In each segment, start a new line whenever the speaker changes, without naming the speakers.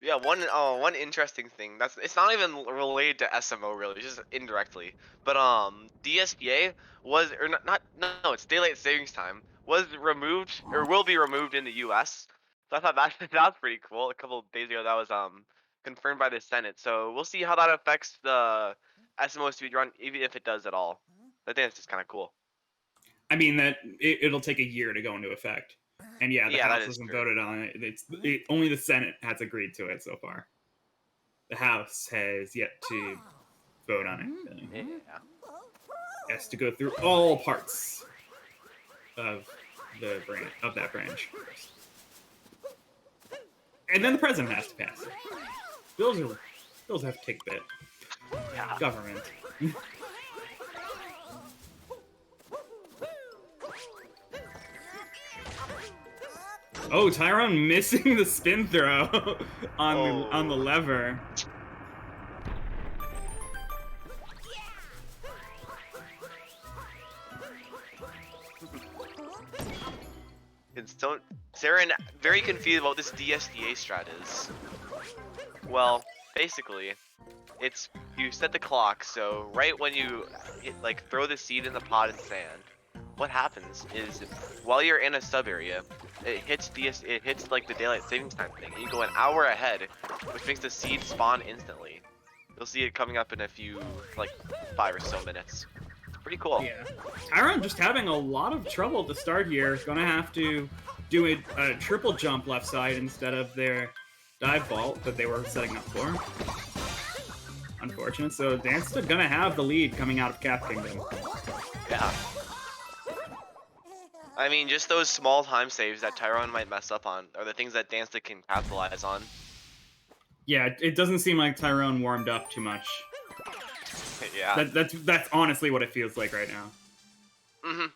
Yeah, one interesting thing it's not even related to SMO really, just indirectly. But DSTA was or no, it's daylight savings time was removed or will be removed in the U.S. So I thought that that was pretty cool. A couple of days ago, that was confirmed by the Senate. So we'll see how that affects the SMO speedrun, even if it does at all. I think it's just kind of cool.
I mean that it'll take a year to go into effect, and yeah, the
Yeah, that
House
is
hasn't
true.
voted on it. Only the Senate has agreed to it so far. The House has yet to vote on it.
Yeah.
Has to go through all parts of that branch, and then the president has to pass it. Bills have to take a bit.
Yeah.
Government. Oh, Tyron missing the spin throw on the
Oh.
lever.
And so Saren very confused about what this DSDA strat is. Well, basically, it's you set the clock, so right when you like throw the seed in the pot in sand, what happens is while you're in a sub area, it hits like the daylight savings time thing, and you go an hour ahead, which makes the seed spawn instantly. You'll see it coming up in a few like 5 or so minutes. It's pretty cool.
Yeah. Tyron just having a lot of trouble to start here. Gonna have to do a triple jump left side instead of their dive vault that they were setting up for. Unfortunate. So Dansta gonna have the lead coming out of Cap Kingdom.
Yeah. I mean, just those small time saves that Tyron might mess up on are the things that Dansta can capitalize on.
Yeah, it doesn't seem like Tyrone warmed up too much.
Yeah.
That's honestly what it feels like right now.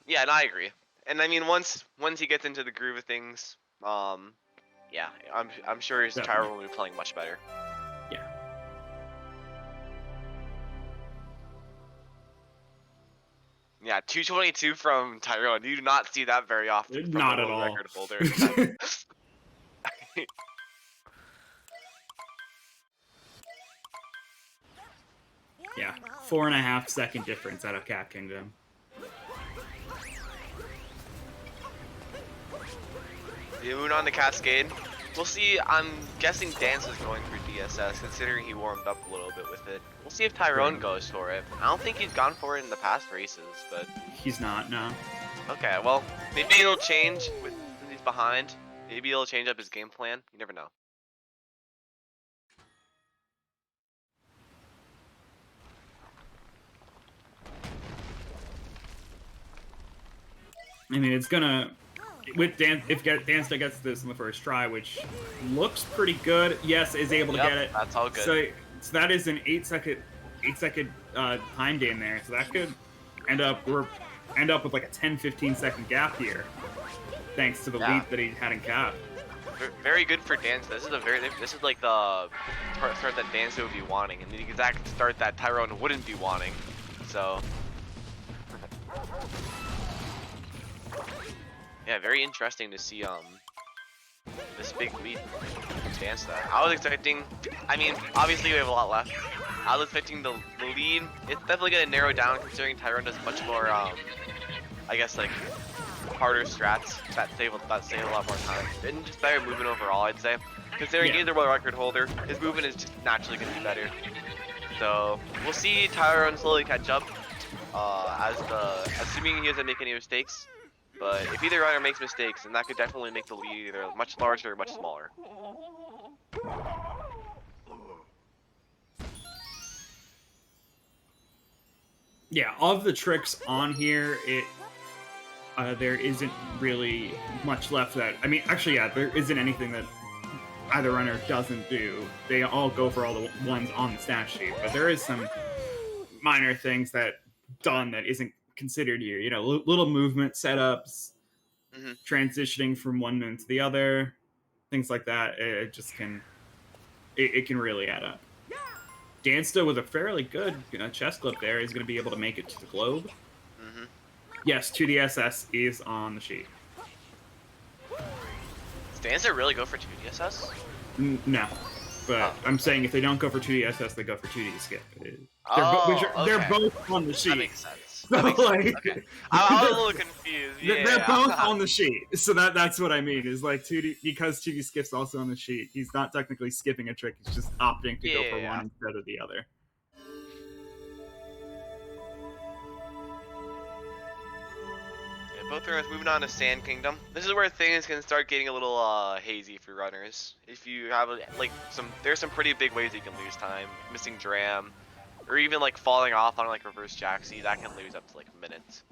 Yeah, and I agree. And I mean, once he gets into the groove of things, yeah, I'm sure his
Definitely.
Tyron will be playing much better.
Yeah.
Yeah, 222 from Tyron. You do not see that very often from
Not
a
at
world
all.
record holder.
Yeah, 4.5-second difference out of Cap Kingdom.
You move on to Cascade. We'll see. I'm guessing Dance is going for DSS, considering he warmed up a little bit with it. We'll see if Tyrone goes for it. I don't think he's gone for it in the past races, but
he's not. No.
Okay, well, maybe it'll change since he's behind. Maybe it'll change up his game plan. You never know.
I mean, it's gonna if Dansta gets this in the first try, which looks pretty good. Yes, is able to get it.
That's all good.
So that is an 8-second time gain there. So that could end up with like a 10-15 second gap here, thanks to the lead that he had in Cap.
Very good for Dansta. This is like the start that Dansta would be wanting, and the exact start that Tyrone wouldn't be wanting. So. Yeah, very interesting to see this big lead from Dansta. I was expecting, I mean, obviously we have a lot left. I was expecting the lead. It's definitely gonna narrow down considering Tyron does much more I guess like harder strats that save a lot more time. And just better movement overall, I'd say. Considering he's the world record holder, his movement is just naturally gonna be better. So we'll see Tyron slowly catch up. Assuming he doesn't make any mistakes. But if either runner makes mistakes, then that could definitely make the lead either much larger or much smaller.
Yeah, of the tricks on here, there isn't really much left that... I mean, actually, yeah, there isn't anything that either runner doesn't do. They all go for all the ones on the stat sheet, but there is some minor things that isn't considered here. You know, little movement setups, transitioning from one move to the other, things like that. It just can... It can really add up. Dansta with a fairly good chest clip there is going to be able to make it to the globe. Yes, 2DSS is on the sheet.
Does Dansta really go for 2DSS?
No. But I'm saying if they don't go for 2D SS, they go for 2D skip. They're both on the sheet.
That makes sense.
So,
That makes
like,
sense. Okay. I was a little confused. Yeah.
They're both on the sheet. So that's what I mean, is like 2D, because 2D skip's also on the sheet. He's not technically skipping a trick, he's just opting to go for one instead of the other.
Both runners moving on to Sand Kingdom. This is where things can start getting a little hazy for runners. If you have like there's some pretty big ways you can lose time, missing Dram, or even like falling off on like reverse Jaxi. That can lose up to like minutes.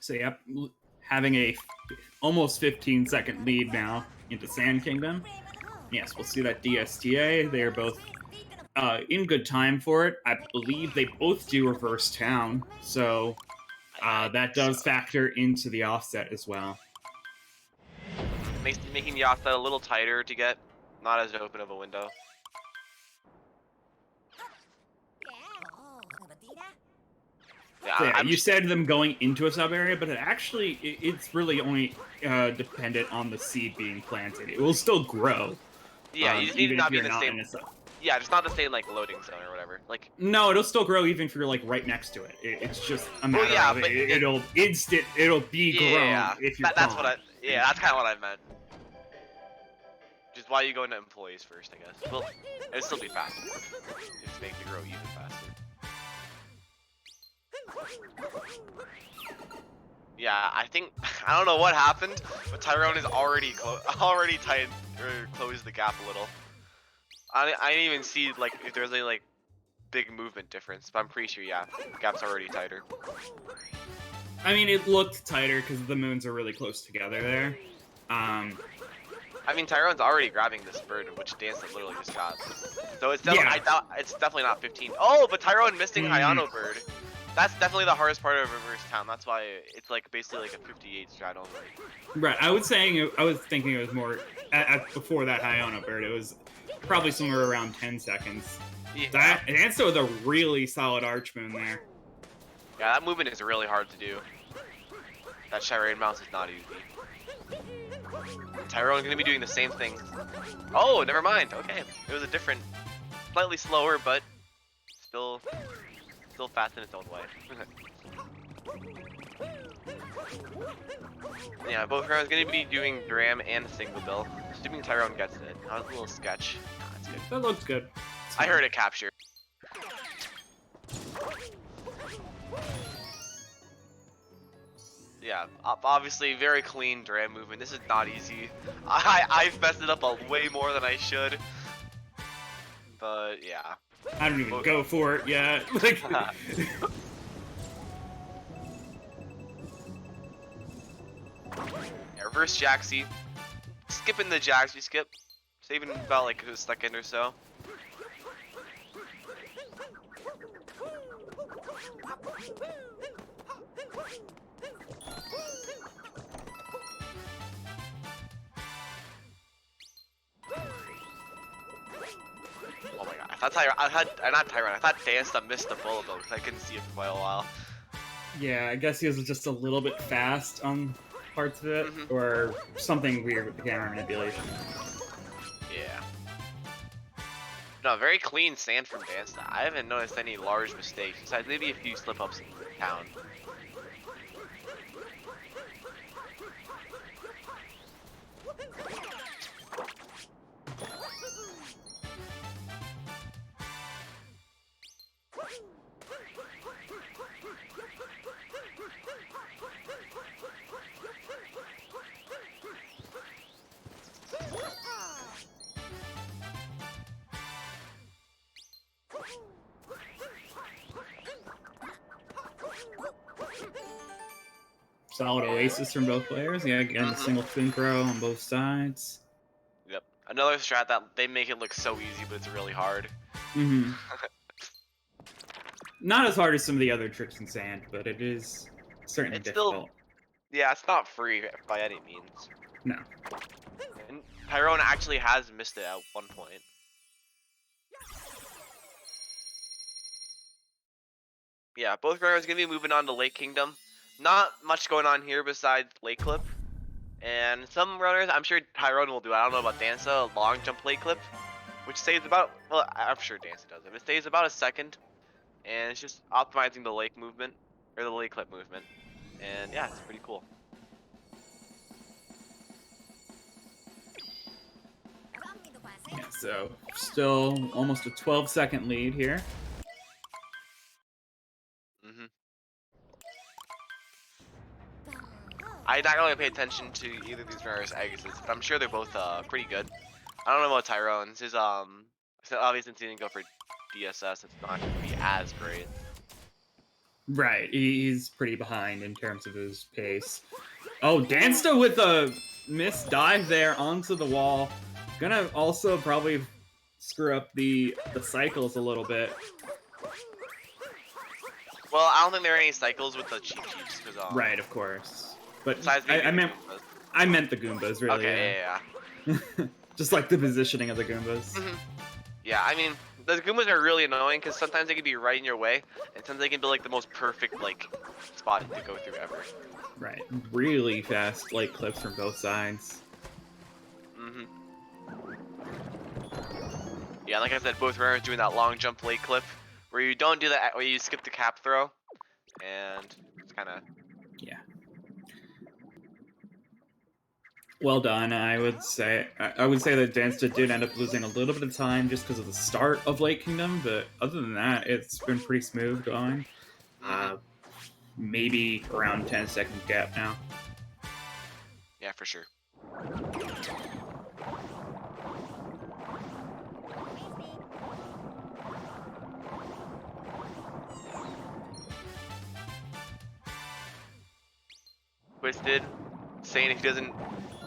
So yep, having a almost 15-second lead now into Sand Kingdom. Yes, we'll see that DSTA. They are both in good time for it. I believe they both do reverse town, so that does factor into the offset as well.
Making the offset a little tighter to get, not as open of a window.
Yeah, you said them going into a sub area, but it's really only dependent on the seed being planted. It will still grow.
Yeah, you just need to not be in the same.
In
yeah, just not the same like loading zone or whatever. Like
no, it'll still grow even if you're like right next to it. It's just a matter of it'll be grown if you're.
That's what that's kind of what I meant. Just why you go into employees first, I guess. Well, it'll still be faster. Just make it grow even faster. Yeah, I don't know what happened, but Tyron is already closed the gap a little. I didn't even see like if there's any like big movement difference, but I'm pretty sure the gap's already tighter.
I mean, it looked tighter because the moons are really close together there.
I mean, Tyron's already grabbing this bird, which Dansta literally just got. So it's definitely, I doubt it's definitely not 15. Oh, but Tyron missing Hayano bird. That's definitely the hardest part of reverse town. That's why it's like basically like a 58 strat only.
Right. I was thinking it was more before that Hayano bird. It was probably somewhere around 10 seconds. Yeah. Dansta with a really solid arch moon there.
Yeah, that movement is really hard to do. That Chirain mouse is not easy. Tyron gonna be doing the same thing. Oh, never mind. Okay, it was a different, slightly slower, but still fast in its own way. Yeah, both rounds gonna be doing Dram and single bill. Assuming Tyron gets it. That was a little sketch. That's good.
That looks good.
I heard it capture. Yeah, obviously very clean Dram movement. This is not easy. I've messed it up way more than I should. But yeah.
I don't even go for it yet. Like,
yeah, reverse Jaxi. Skipping the Jaxi skip. Saving about like a second or so. Oh my god, I thought Dansta missed the bullet though, because I couldn't see it for quite a while.
Yeah, I guess he was just a little bit fast on parts of it, or something weird with the camera manipulation.
Yeah. No, very clean sand from Dansta. I haven't noticed any large mistakes, besides maybe a few slip-ups in town.
Solid Oasis from both players. Yeah, again, single synchro on both sides.
Yep. Another strat that they make it look so easy, but it's really hard.
Not as hard as some of the other tricks in Sand, but it is certainly difficult.
Yeah, it's not free by any means.
No.
And Tyron actually has missed it at one point. Yeah, both runners gonna be moving on to Lake Kingdom. Not much going on here besides Lake Clip. And some runners, I'm sure Tyron will do. I don't know about Dansta, a long jump Lake Clip, which saves about, well, I'm sure Dansta does it. It saves about a second, and it's just optimizing the lake movement, or the Lake Clip movement. And yeah, it's pretty cool.
Yeah, so still almost a 12-second lead here.
I not really pay attention to either of these runners' exits, but I'm sure they're both pretty good. I don't know about Tyron's. His obviously since he didn't go for DSS, it's not gonna be as great.
Right, he's pretty behind in terms of his pace. Oh, Dansta with a missed dive there onto the wall. Gonna also probably screw up the cycles a little bit.
Well, I don't think there are any cycles with the Cheep Cheeps, because
right, of course. But
I
meant the Goombas, really.
Okay, yeah.
Just like the positioning of the Goombas.
Yeah, I mean, the Goombas are really annoying because sometimes they can be right in your way, and sometimes they can be like the most perfect like spot to go through ever.
Right, really fast like clips from both sides.
Yeah, like I said, both runners doing that long jump lake clip, where you don't do that, where you skip the cap throw, and it's kind of
well done. I would say that Dansta did end up losing a little bit of time just because of the start of Lake Kingdom, but other than that, it's been pretty smooth going. Maybe around 10-second gap now.
Yeah, for sure. Twisted saying if he doesn't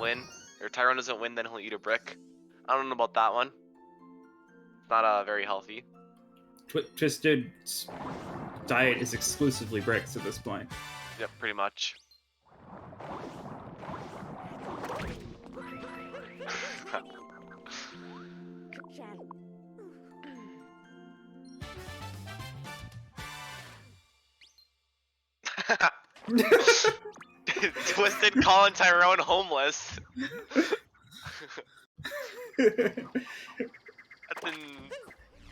win, or Tyron doesn't win, then he'll eat a brick. I don't know about that one. It's not very healthy.
Twisted's diet is exclusively bricks at this point.
Yep, pretty much. Twisted calling Tyrone homeless. That's an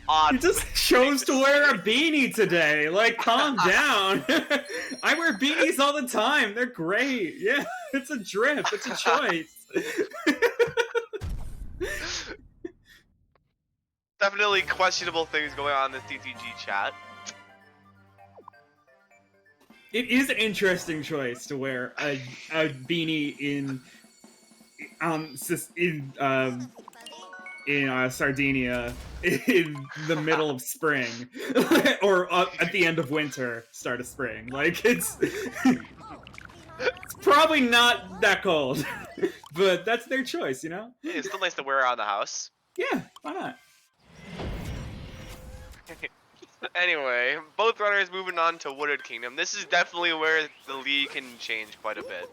odd.
He just chose to wear a beanie today. Like, calm down. I wear beanies all the time. They're great. Yeah, it's a drip. It's a choice.
Definitely questionable things going on in the CCG chat.
It is an interesting choice to wear a beanie in Sardinia in the middle of spring, or at the end of winter, start of spring. Like it's probably not that cold, but that's their choice, you know.
It's still nice to wear around the house.
Yeah, why not?
Anyway, both runners moving on to Wooded Kingdom. This is definitely where the league can change quite a bit.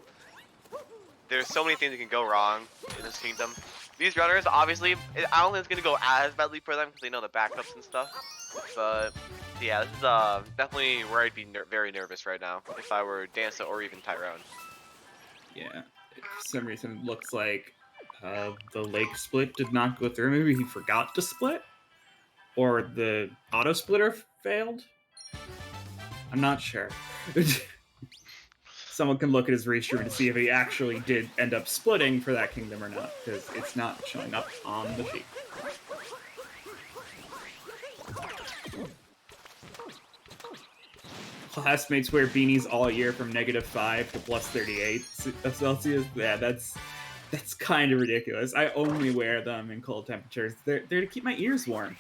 There's so many things that can go wrong in this kingdom. These runners, obviously, I don't think it's going to go as badly for them because they know the backups and stuff. But, yeah, this is definitely where I'd be very nervous right now if I were Dansta or even Tyron.
Yeah, for some reason it looks like the lake split did not go through. Maybe he forgot to split? Or the auto splitter failed? I'm not sure. Someone can look at his restream to see if he actually did end up splitting for that kingdom or not, because it's not showing up on the sheet. Classmates wear beanies all year from -5 to +38 Celsius. Yeah, that's kind of ridiculous. I only wear them in cold temperatures. They're to keep my ears warm.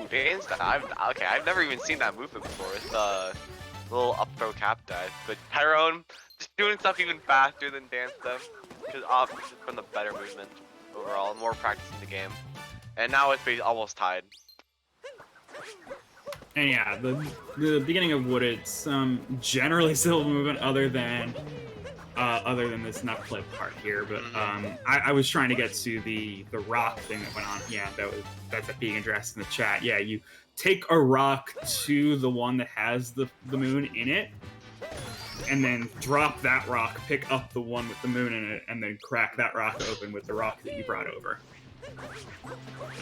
Dansta, I've never even seen that movement before with the little up throw cap dive. But Tyron just doing stuff even faster than Dansta, just from the better movement overall, more practice in the game. And now it's almost tied.
And yeah, the beginning of Wooded, some generally civil movement other than other than this nut clip part here, but I was trying to get to the rock thing that went on. Yeah, that's being addressed in the chat. Yeah, you take a rock to the one that has the moon in it, and then drop that rock, pick up the one with the moon in it, and then crack that rock open with the rock that you brought over.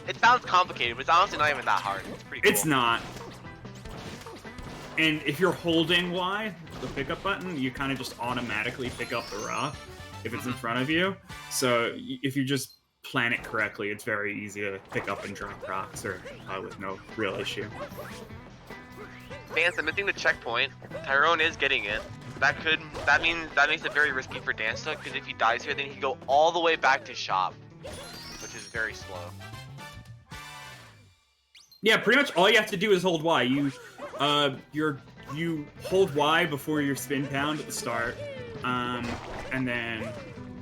It sounds complicated, but it's honestly not even that hard. It's pretty cool. It's
not. And if you're holding Y, the pickup button, you kind of just automatically pick up the rock if it's in front of you. So if you just plan it correctly, it's very easy to pick up and drop rocks with no real issue.
Dansta missing the checkpoint. Tyron is getting it. That makes it very risky for Dansta, because if he dies here, then he can go all the way back to shop, which is very slow.
Yeah, pretty much all you have to do is hold Y. You hold Y before your spin pound at the start, and then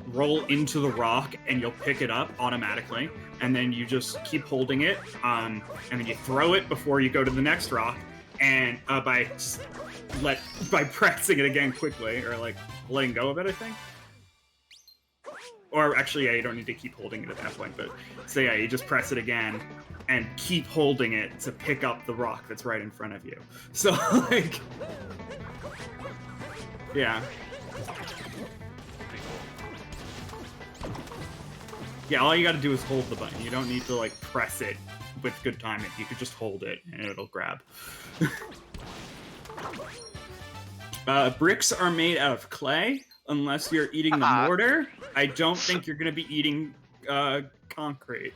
roll into the rock, and you'll pick it up automatically. And then you just keep holding it, and then you throw it before you go to the next rock. And by pressing it again quickly, or like letting go of it, I think. Or actually, yeah, you don't need to keep holding it at that point. But so yeah, you just press it again and keep holding it to pick up the rock that's right in front of you. So like, yeah. Yeah, all you gotta do is hold the button. You don't need to like press it with good timing. You could just hold it and it'll grab. Bricks are made out of clay unless you're eating the mortar. I don't think you're gonna be eating concrete.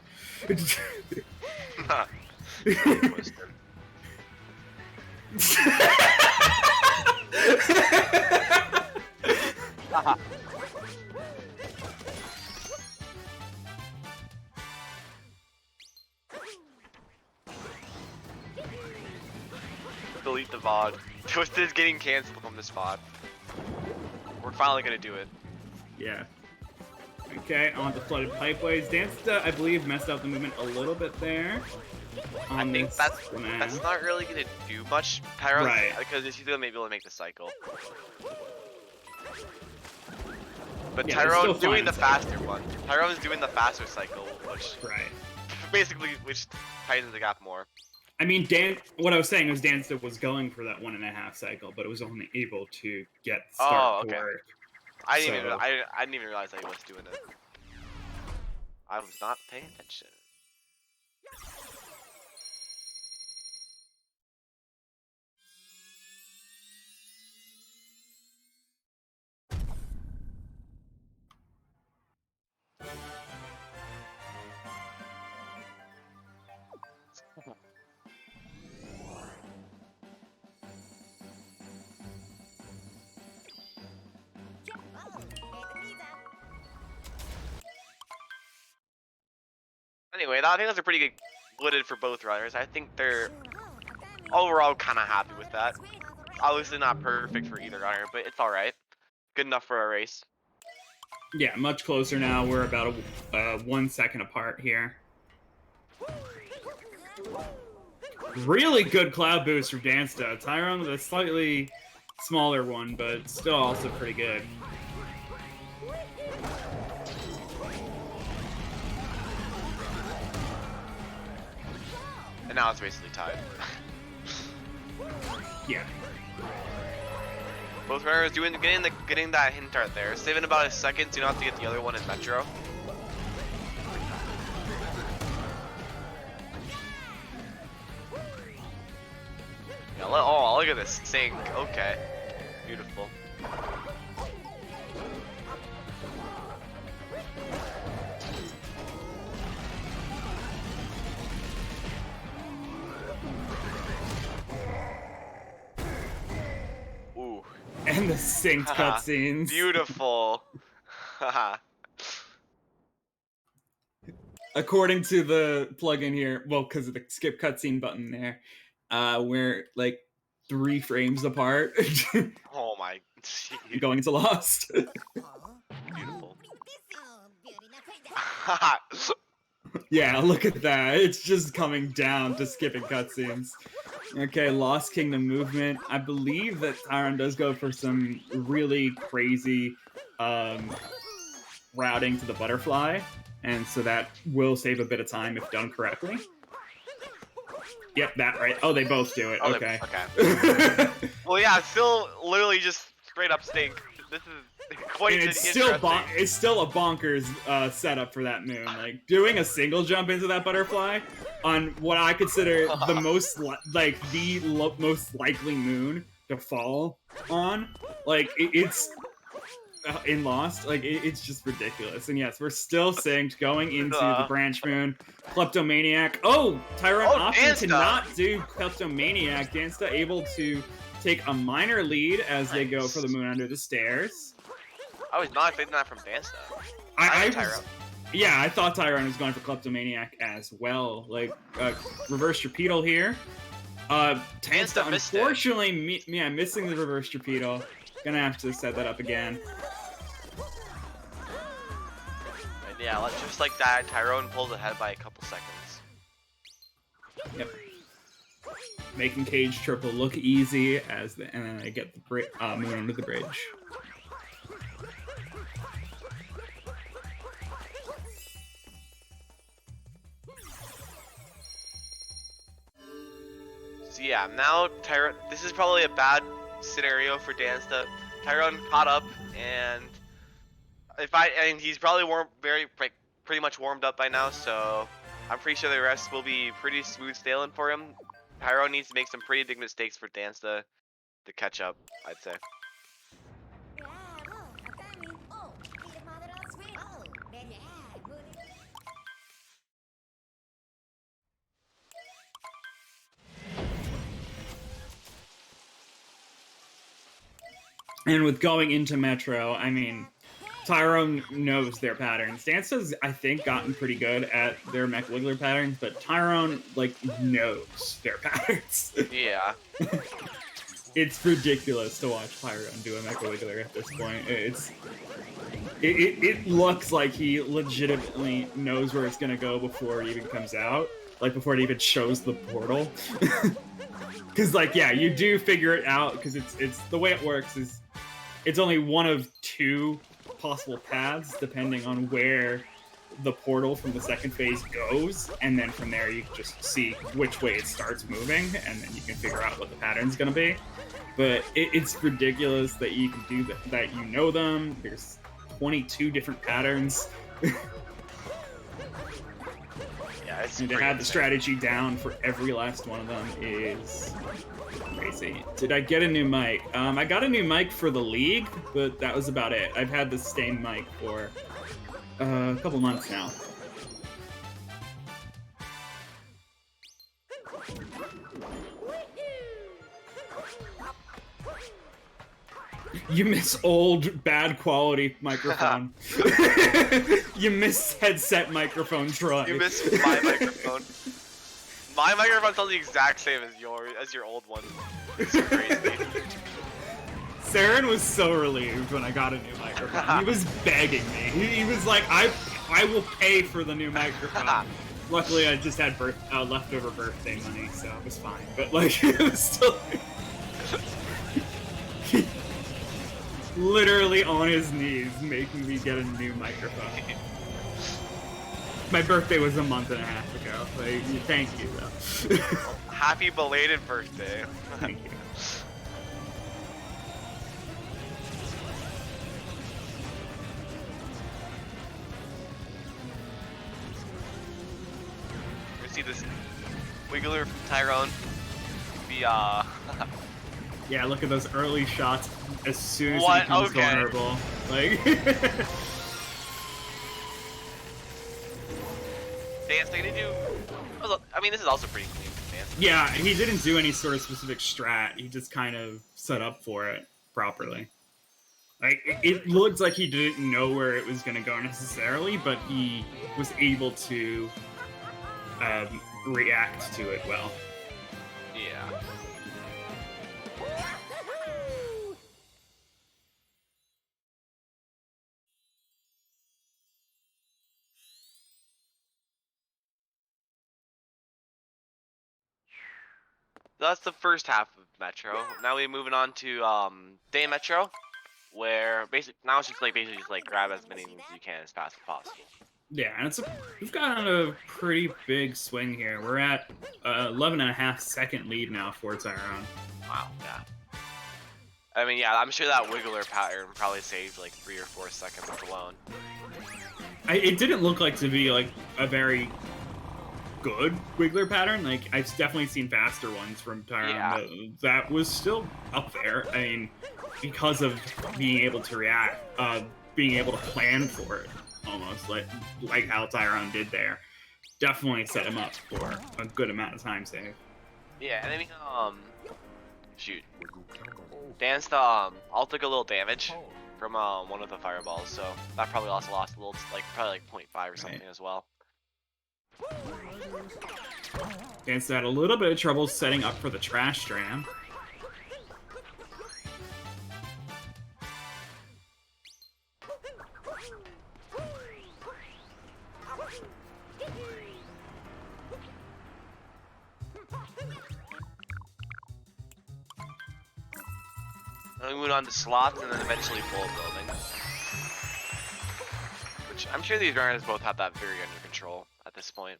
Delete the VOD. Twisted is getting canceled from this VOD. We're finally gonna do it.
Yeah. Okay, on the flooded pipeways. Dansta, I believe, messed up the movement a little bit there.
I think that's not really gonna do much, Tyron,
right?
Because he's gonna maybe be able to make the cycle. But
yeah,
Tyron's doing the faster one. Tyron's doing the faster cycle, which basically tightens the gap more.
I mean, what I was saying was Dansta was going for that 1.5 cycle, but it was only able to get start to work.
I didn't even realize that he was doing it. I was not paying attention. Anyway, I think those are pretty good wooded for both runners. I think they're overall kind of happy with that. Obviously not perfect for either runner, but it's alright. Good enough for a race.
Yeah, much closer now. We're about 1 second apart here. Really good cloud boost from Dansta. Tyron with a slightly smaller one, but still also pretty good.
And now it's basically tied.
Yeah.
Both runners getting that hint right there. Saving about a second so you don't have to get the other one in Metro. Yeah, oh, look at this sink. Okay. Beautiful. Ooh.
And the synced cutscenes.
Beautiful.
According to the plugin here, well, because of the skip cutscene button there, we're like 3 frames apart.
Oh my.
Going into Lost.
Beautiful.
Yeah, look at that. It's just coming down to skipping cutscenes. Okay, Lost Kingdom movement. I believe that Tyron does go for some really crazy routing to the butterfly, and so that will save a bit of time if done correctly. Yep, that right. Oh, they both do it.
Oh,
Okay.
okay. Well, yeah, still literally just straight up stink. This is quite
And
interesting.
it's still a bonkers setup for that moon. Like doing a single jump into that butterfly on what I consider the most most likely moon to fall on. Like it's in Lost, like it's just ridiculous. And yes, we're still synced going into the branch moon. Kleptomaniac. Oh, Tyron opting to not do Kleptomaniac. Dansta able to take a minor lead as they go for the moon under the stairs.
I was not expecting that from Dansta.
Yeah, I thought Tyron was going for Kleptomaniac as well. Like reverse Torpedo here. Dansta unfortunately, missing the reverse Torpedo. Gonna have to set that up again.
And yeah, just like that, Tyron pulls ahead by a couple seconds.
Yep. Making Cage Triple look easy and then I get the moon under the bridge.
So yeah, now Tyron. This is probably a bad scenario for Dansta. Tyron caught up, and he's probably pretty much warmed up by now. So I'm pretty sure the rest will be pretty smooth sailing for him. Tyron needs to make some pretty big mistakes for Dansta to catch up, I'd say.
And with going into Metro, I mean, Tyron knows their patterns. Dansta's, I think, gotten pretty good at their Mech Wiggler patterns, but Tyron, like, knows their patterns.
Yeah.
It's ridiculous to watch Tyron do a Mech Wiggler at this point. It looks like he legitimately knows where it's gonna go before it even comes out. Like, before it even shows the portal. Because, like, yeah, you do figure it out, because it's the way it works is it's only one of two possible paths depending on where the portal from the second phase goes, and then from there you can just see which way it starts moving, and then you can figure out what the pattern's gonna be. But it's ridiculous that you can do that you know them. There's 22 different patterns.
Yeah, it's
and to have the strategy down for every last one of them is crazy. Did I get a new mic? I got a new mic for the league, but that was about it. I've had the same mic for a couple months now. You miss old, bad quality microphone. You miss headset microphone, Troy.
You miss my microphone. My microphone sounds the exact same as your old one. It's so crazy.
Saren was so relieved when I got a new microphone. He was begging me. He was like, I will pay for the new microphone. Luckily, I just had leftover birthday money, so it was fine. But, like, it was still... literally on his knees making me get a new microphone. My birthday was a month and a half ago. Like, thank you, though.
Happy belated birthday.
Thank you.
You see this wiggler from Tyron?
Yeah, look at those early shots as soon as he becomes vulnerable. Like...
Dansta gonna do... I mean, this is also pretty clean from Dansta.
Yeah, he didn't do any sort of specific strat. He just kind of set up for it properly. Like, it looked like he didn't know where it was going to go necessarily, but he was able to react to it well.
Yeah. that's the first half of Metro. Now we're moving on to Day Metro, where now it's just like basically just like grab as many moves as you can as fast as possible.
Yeah, and we've got a pretty big swing here. We're at 11.5-second lead now for Tyron.
Wow, yeah. I mean, yeah, I'm sure that Wiggler pattern probably saved like 3 or 4 seconds alone.
It didn't look like to be like a very good Wiggler pattern. Like, I've definitely seen faster ones from Tyron, but that was still up there. I mean, because of being able to react, being able to plan for it, almost like how Tyron did there, definitely set him up for a good amount of time save.
Yeah, and I mean, shoot, Dansta all took a little damage from one of the fireballs, so that probably also lost a little, like probably like 0.5 or something as well.
Dansta had a little bit of trouble setting up for the trash jam.
Then we move on to slots and then eventually bullet building. Which I'm sure these runners both have that very under control at this point.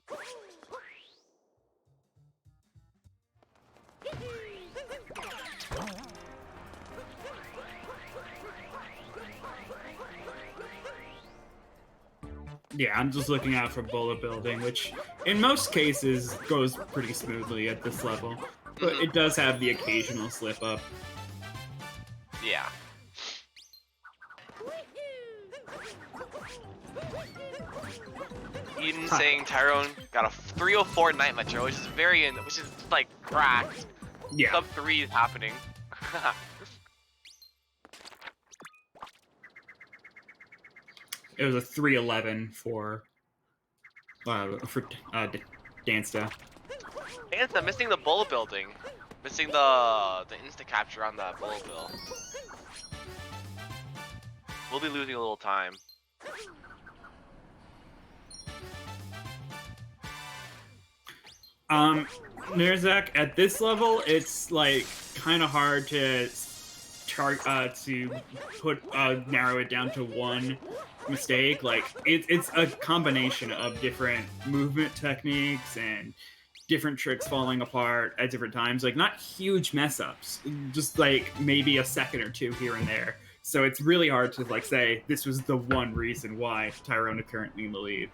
Yeah, I'm just looking out for bullet building, which in most cases goes pretty smoothly at this level, but it does have the occasional slip up.
Yeah. Eden saying Tyron got a 304 Night Metro, which is like cracked.
Yeah.
Sub 3 is happening.
It was a 311 for Dansta.
Dansta missing the bullet building, missing the insta capture on that bullet bill. We'll be losing a little time.
Nerzak, at this level, it's like kind of hard to narrow it down to one mistake. Like it's a combination of different movement techniques and different tricks falling apart at different times. Like not huge mess ups, just like maybe a second or two here and there. So it's really hard to like say this was the one reason why Tyron is currently in the lead.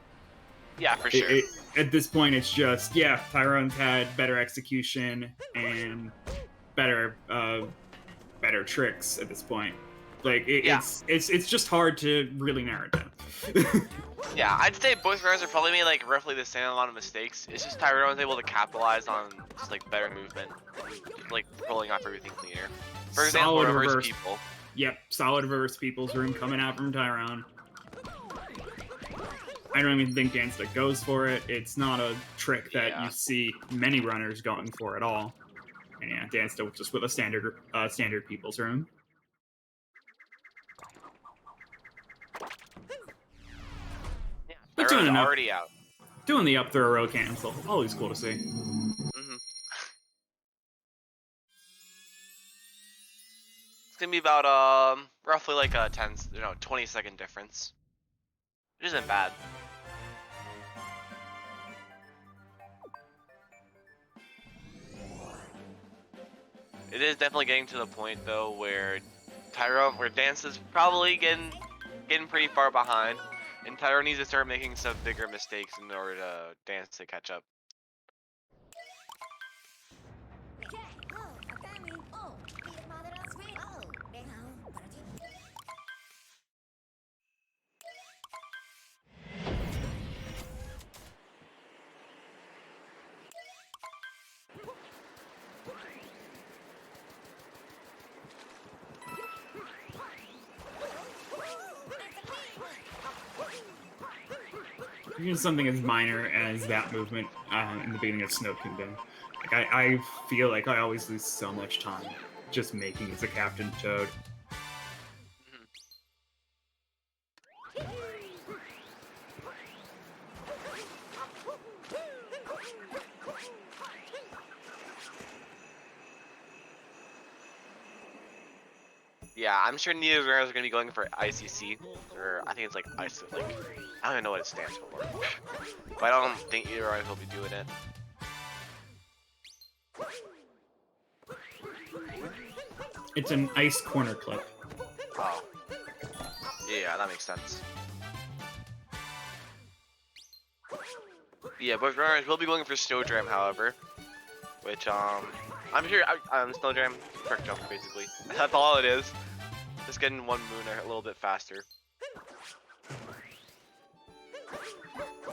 Yeah, for sure.
At this point, it's just Tyron's had better execution and better tricks at this point. Like it's just hard to really narrow it down.
Yeah, I'd say both runners are probably made like roughly the same amount of mistakes. It's just Tyron was able to capitalize on just like better movement, like pulling off everything cleaner. For example, reverse people.
Yep, solid reverse people's room coming out from Tyron. I don't even think Dansta goes for it. It's not a trick that you see many runners going for at all. And yeah, Dansta just with a standard people's room.
Yeah,
but doing
already out.
Doing the up throw row cancel, always cool to see.
It's gonna be about roughly like a 20-second difference. It isn't bad. It is definitely getting to the point though where Dansta's probably getting pretty far behind, and Tyron needs to start making some bigger mistakes in order to Dance to catch up.
Even something as minor as that movement in the beginning of Snow Kingdom. Like I feel like I always lose so much time just making as a Captain Toad.
Yeah, I'm sure neither of us are gonna be going for ICC, or I think it's like IC, like I don't even know what it stands for. But I don't think either of us will be doing it.
It's an ice corner clip.
Oh, yeah, that makes sense. Yeah, both runners will be going for Snowdram, however, which I'm sure Snowdram quick jump basically. That's all it is. Just getting one moon a little bit faster.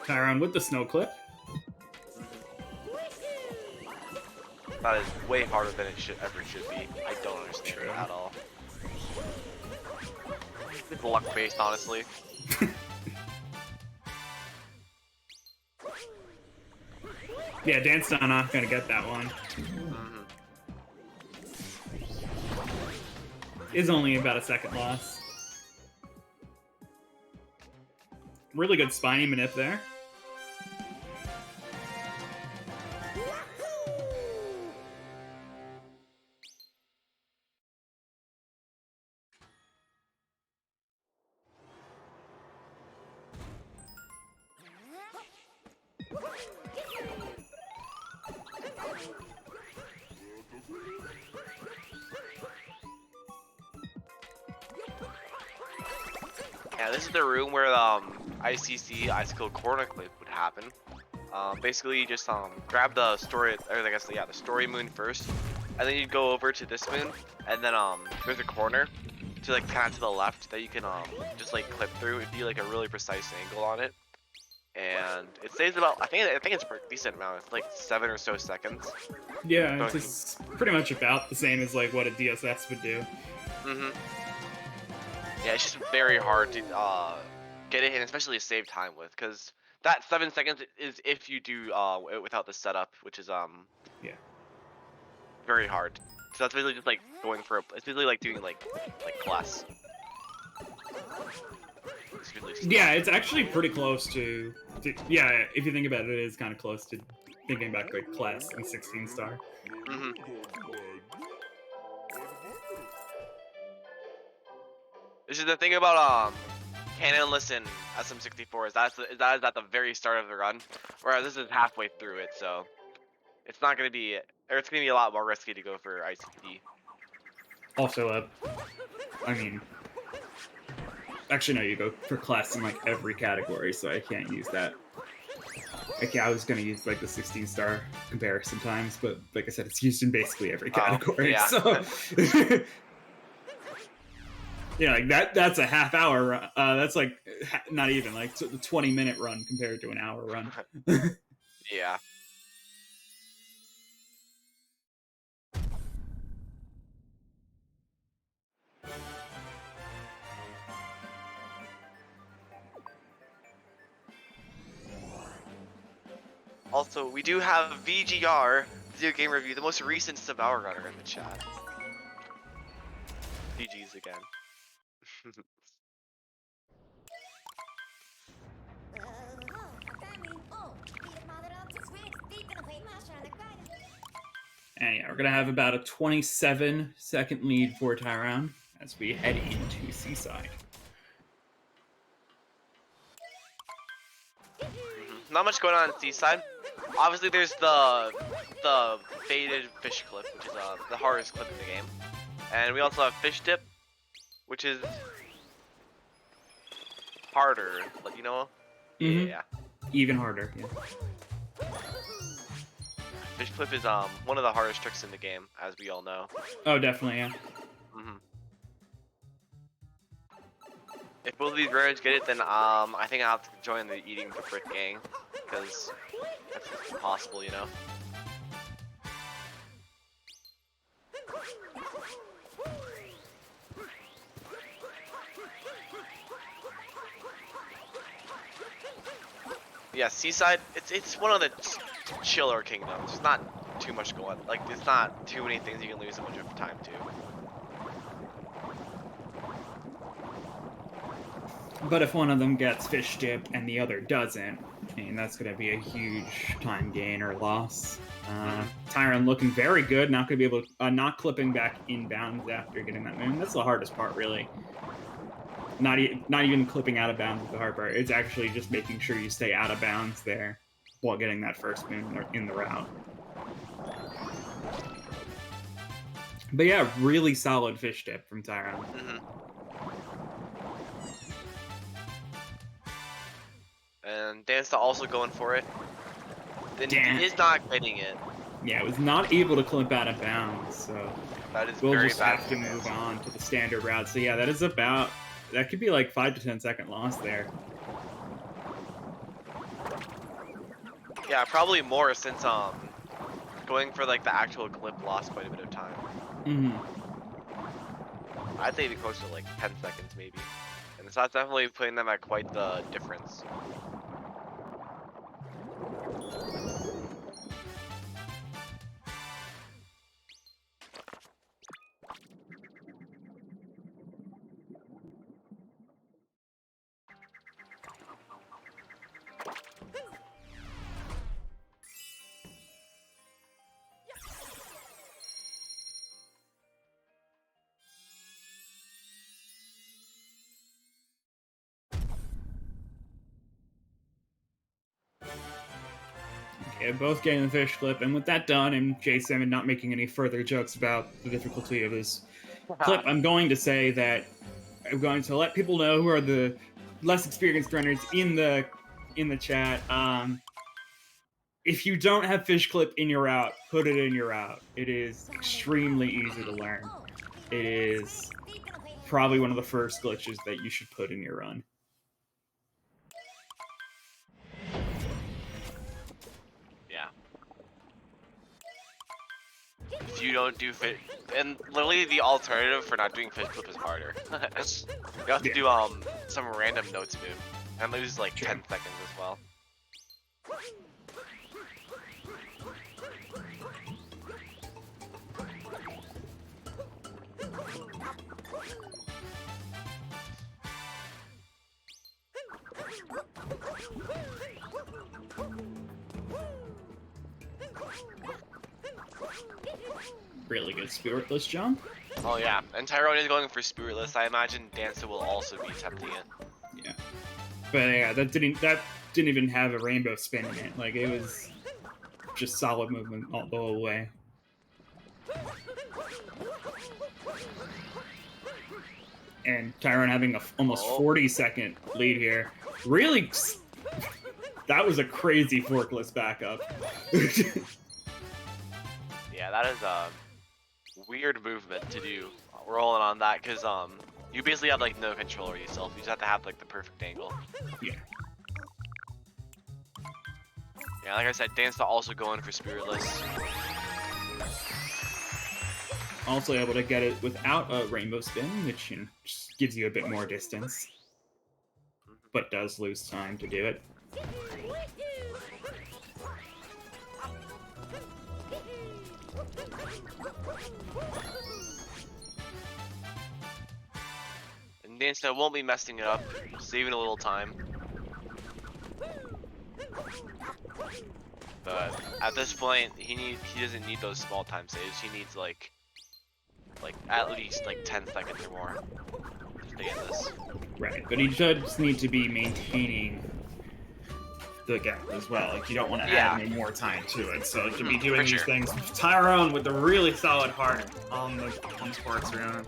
Tyron with the snow clip.
That is way harder than it ever should be. I don't understand it at all. It's luck based, honestly.
Yeah, Dansta not gonna get that one. Is only about a second loss. Really good spiny manip there.
Yeah, this is the room where ICC Icicle Corner Clip would happen. Basically, you just grab the story, or I guess the story moon first, and then you go over to this moon, and then there's a corner to like kind of to the left that you can just like clip through. It'd be like a really precise angle on it, and it saves about I think it's a pretty decent amount. It's like 7 or so seconds.
Yeah, it's just pretty much about the same as like what a DSS would do.
Yeah, it's just very hard to get it, and especially to save time with, because that 7 seconds is if you do it without the setup, which is
yeah,
very hard. So that's basically just like going for it's basically like doing like class.
Yeah, it's actually pretty close to yeah. If you think about it, it is kind of close to thinking about like class and 16 star.
This is the thing about Canonless and SM64 is that is at the very start of the run, whereas this is halfway through it, so it's not gonna be, or it's gonna be a lot more risky to go for ICD.
Also, I mean, actually no, you go for class in like every category, so I can't use that. Okay, I was gonna use like the 16 star comparison times, but like I said, it's used in basically every category.
Yeah.
So. Yeah, like that's a half hour run. That's like not even like a 20-minute run compared to an hour run.
Yeah. Also, we do have VGR, Video Game Review, the most recent Sub-Hour Runner in the chat. GG's again.
And yeah, we're gonna have about a 27-second lead for Tyron as we head into Seaside.
Not much going on Seaside. Obviously, there's the faded fish clip, which is the hardest clip in the game, and we also have fish dip, which is harder. Like, you know? Yeah.
Even harder. Yeah.
Fish clip is one of the hardest tricks in the game, as we all know.
Oh, definitely, yeah.
If both of these runners get it, then I think I'll have to join the Eating the Brick gang, because that's impossible, you know? Yeah, Seaside, it's one of the chiller kingdoms. There's not too much going, like, there's not too many things you can lose a bunch of time to.
But if one of them gets fish dip and the other doesn't, And that's going to be a huge time gain or loss. Tyron looking very good. Not going to be able to, not clipping back inbounds after getting that moon. That's the hardest part, really. Not even clipping out of bounds is the hard part. It's actually just making sure you stay out of bounds there while getting that first moon in the route. But yeah, really solid fish tip from Tyron.
And Dansta also going for it. Then he is not getting it.
Yeah, was not able to clip out of bounds, so
that is
we'll
very
just
bad
have to move on to the standard route. So yeah, that is about, that could be like 5 to 10 second loss there.
Yeah, probably more since going for like the actual clip lost quite a bit of time. I'd say it'd be close to like 10 seconds maybe. And so that's definitely putting them at quite the difference.
Okay, both getting the fish clip, and with that done, and Jay Salmon not making any further jokes about the difficulty of his clip, I'm going to say that I'm going to let people know who are the less experienced runners in the chat. If you don't have fish clip in your route, put it in your route. It is extremely easy to learn. It is probably one of the first glitches that you should put in your run.
If you don't do fish, and literally the alternative for not doing fish clip is harder. You have to do some random notes move and lose like 10 seconds as well.
Really good spiritless jump.
Oh yeah, and Tyron is going for spiritless. I imagine Dansta will also be attempting it.
Yeah, but yeah, that didn't even have a rainbow spin in it. Like, it was just solid movement all the whole way. And Tyron having a almost 40-second lead here. Really, that was a crazy forkless backup.
Yeah, that is a weird movement to do. Rolling on that because you basically have like no control over yourself. You just have to have like the perfect angle.
Yeah.
Yeah, like I said, Dansta also going for spiritless.
Also able to get it without a rainbow spin, which just gives you a bit more distance, but does lose time to do it.
And Dansta won't be messing it up, saving a little time. But at this point, he doesn't need those small time saves. He needs like at least like 10 seconds or more to get this.
Right, but he does need to be maintaining the gap as well. Like, you don't want to add any more time to it. So to be doing these things, Tyron with a really solid heart on the sports round.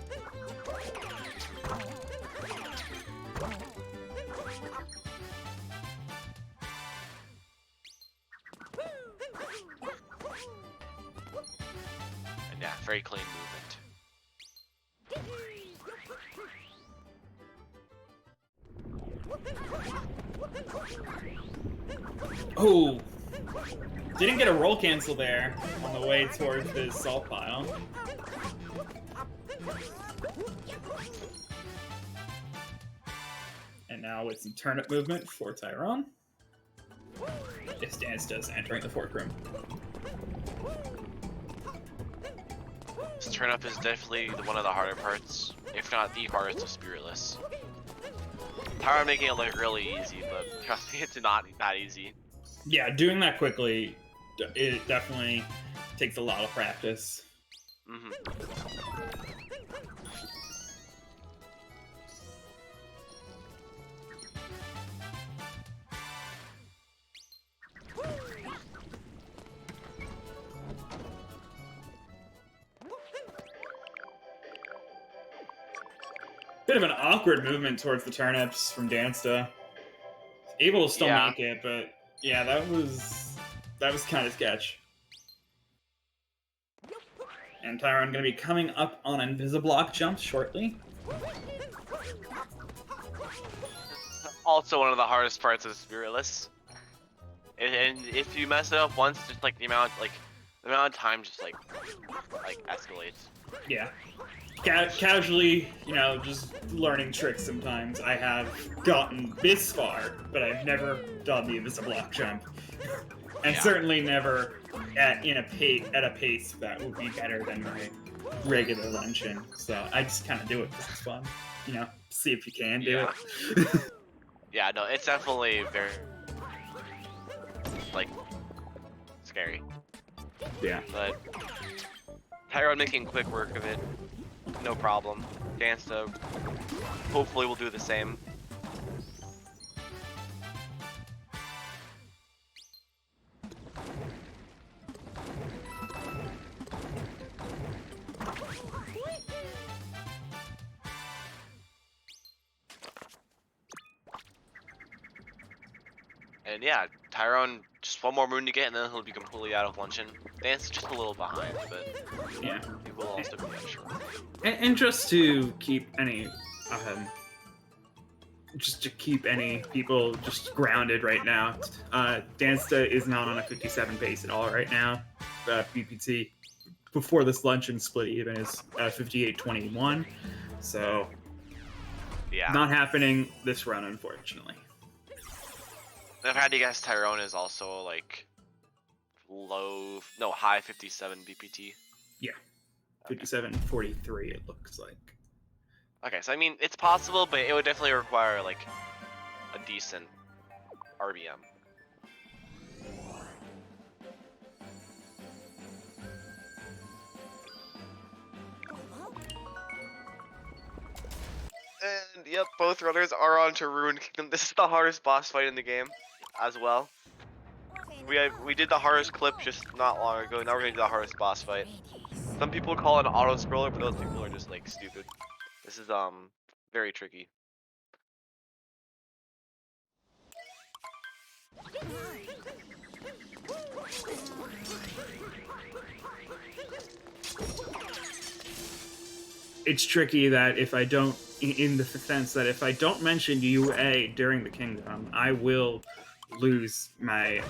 And yeah, very clean movement.
Oh, didn't get a roll cancel there on the way towards the salt pile. And now with some turnip movement for Tyron. This Dansta's entering the fork room.
This turnip is definitely one of the harder parts, if not the hardest of spiritless. Tyron making it look really easy, but trust me, it's not that easy.
Yeah, doing that quickly, it definitely takes a lot of practice.
Mm-hmm.
Bit of an awkward movement towards the turnips from Dansta. Able to still make it, but yeah, that was kind of sketch. And Tyron going to be coming up on Invisiblock jump shortly.
Also one of the hardest parts of Spiritless. And if you mess it up once, just like the amount of time just like escalates.
Yeah. Casually, you know, just learning tricks sometimes. I have gotten this far, but I've never done the Invisiblock jump. And certainly never at a pace that would be better than my regular luncheon. So I just kind of do it because it's fun. You know, see if you can do it.
Yeah, no, it's definitely very scary.
Yeah.
But Tyron making quick work of it, no problem. Dansta hopefully will do the same. And yeah, Tyron, just one more moon to get, and then he'll be completely out of luncheon. Dan's just a little behind, but
yeah,
he will also be unsure.
And just to keep any, people just grounded right now, Dansta is not on a 57 pace at all right now. BPT before this luncheon split even is 58.21, so
yeah,
not happening this run, unfortunately.
If I had to guess, Tyron is also like high 57 BPT.
Yeah, 57.43 it looks like.
Okay, so I mean, it's possible, but it would definitely require like a decent RBM. And yep, both runners are on to Ruined Kingdom. This is the hardest boss fight in the game, as well. We did the hardest clip just not long ago. Now we're gonna do the hardest boss fight. Some people call it an auto scroller, but those people are just like stupid. This is very tricky.
It's tricky that if I don't, in the sense that if I don't mention UA during the kingdom, I will lose my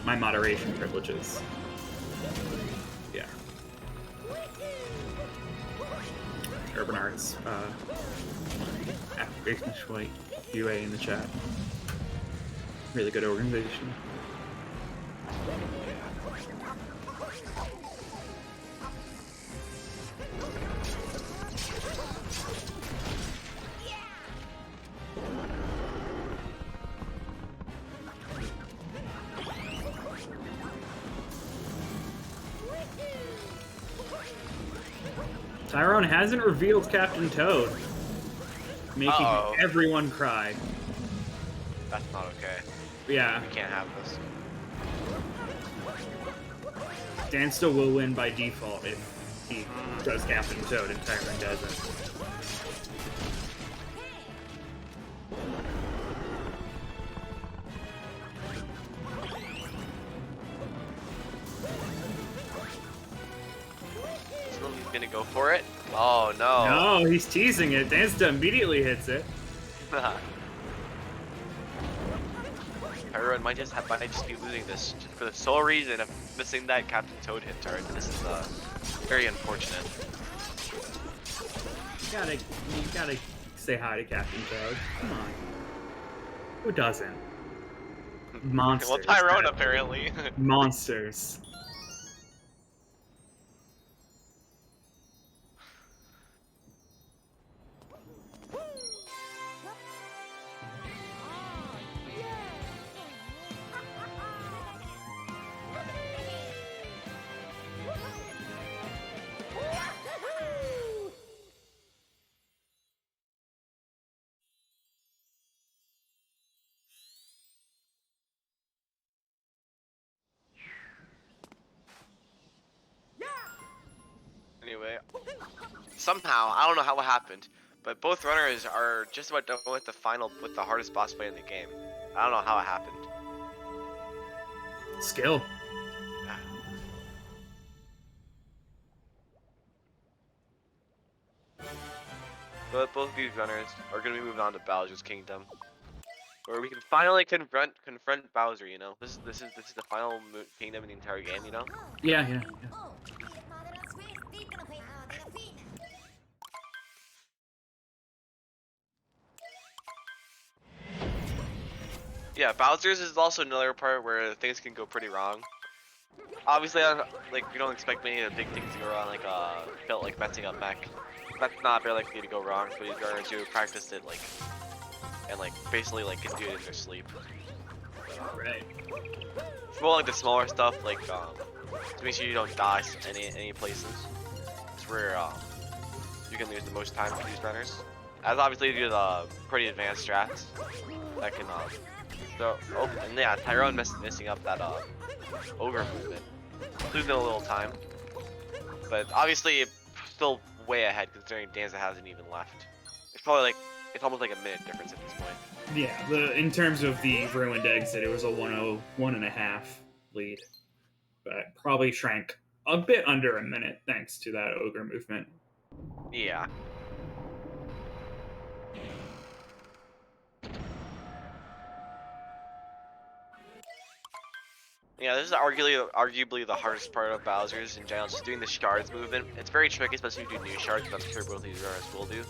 my moderation privileges. Yeah. Urban Arts, Application White, UA in the chat. Really good organization. Tyron hasn't revealed Captain Toad, making everyone cry.
That's not okay.
Yeah.
We can't have this.
Dansta will win by default if he does Captain Toad and Tyron doesn't.
Gonna go for it. Oh no.
No, he's teasing it. Dansta immediately hits it.
Tyron might just be losing this just for the sole reason of missing that Captain Toad hit turn. This is very unfortunate.
You gotta say hi to Captain Toad. Come on. Who doesn't? Monsters.
Well, Tyron apparently.
Monsters.
somehow, I don't know how it happened, but both runners are just about done with the hardest boss fight in the game. I don't know how it happened.
Skill.
But both of these runners are going to be moving on to Bowser's Kingdom, where we can finally confront Bowser. You know, this is the final kingdom in the entire game. You know.
Yeah.
Yeah, Bowser's is also another part where things can go pretty wrong. Obviously, like we don't expect many of the big things to go wrong, like felt like messing up mech. That's not very likely to go wrong, but these runners who practiced it and basically can do it in their sleep.
Right.
For like the smaller stuff, like to make sure you don't die any places. It's where you can lose the most time with these runners. As obviously you do the pretty advanced strats that can so and yeah, Tyron messing up that ogre movement, losing a little time, but obviously still way ahead considering Dansta hasn't even left. It's probably it's almost like a minute difference at this point.
Yeah, in terms of the ruined exit, it was a 1:01.5 lead, but probably shrank a bit under a minute thanks to that ogre movement.
Yeah. Yeah, this is arguably the hardest part of Bowser's in general, just doing the shards movement. It's very tricky, especially if you do new shards, but I'm sure both of these runners will do.